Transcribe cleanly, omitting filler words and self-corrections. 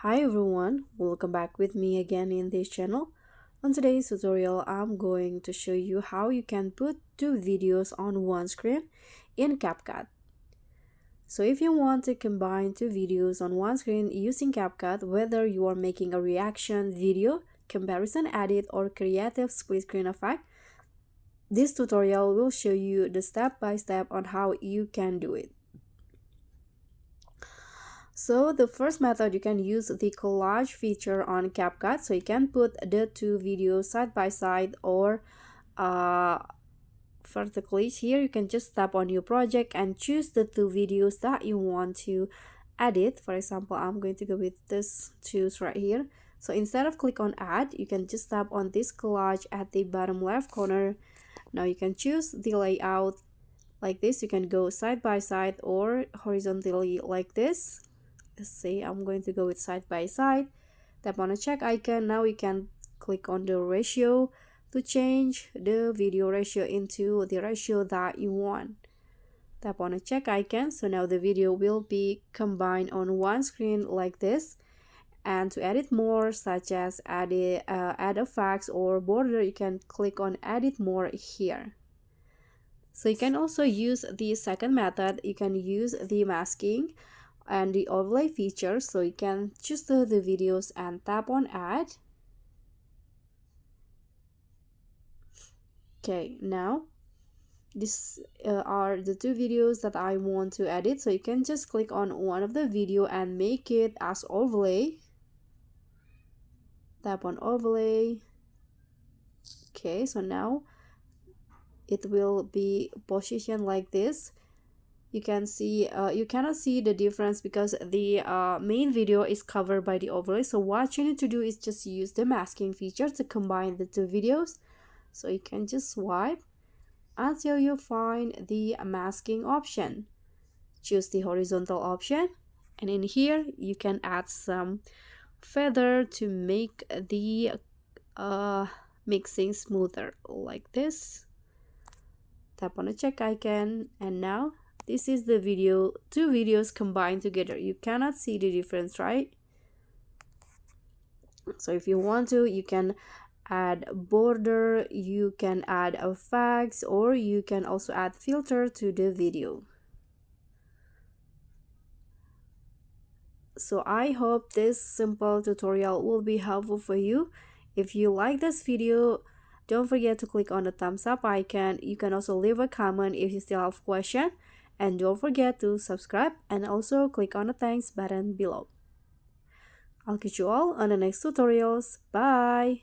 Hi everyone, welcome back with me again in this channel. On today's tutorial, I'm going to show you how you can put two videos on one screen in CapCut. So if you want to combine two videos on one screen using CapCut, whether you are making a reaction video, comparison edit, or creative split screen effect, this tutorial will show you the step-by-step on how you can do it. So the first method, you can use the collage feature on CapCut. So you can put the two videos side by side or vertically. Here you can just tap on your project and choose the two videos that you want to edit. For example, I'm going to go with this choose right here. So instead of click on add, you can just tap on this collage at the bottom left corner. Now you can choose the layout like this. You can go side by side or horizontally like this. Let's say I'm going to go with side by side. Tap on a check icon. Now we can click on the ratio to change the video ratio into the ratio that you want. Tap on a check icon. So now the video will be combined on one screen like this. And to edit more, such as add effects or border, you can click on edit more here. So you can also use the second method. You can use the masking and the overlay feature. So you can choose the videos and tap on add. Okay, now these are the two videos that I want to edit. So you can just click on one of the video and make it as overlay. Tap on overlay. Okay, so now it will be positioned like this. You can see you cannot see the difference because the main video is covered by the overlay. So what you need to do is just use the masking feature to combine the two videos. So you can just swipe until you find the masking option. Choose the horizontal option, and in here you can add some feather to make the mixing smoother like this. Tap on the check icon, and now this is the video, two videos combined together. You cannot see the difference, right? So if you want to, you can add border, you can add effects, or you can also add filter to the video. So I hope this simple tutorial will be helpful for you. If you like this video, don't forget to click on the thumbs up icon. You can also leave a comment if you still have question. And don't forget to subscribe and also click on the thanks button below. I'll catch you all on the next tutorials. Bye!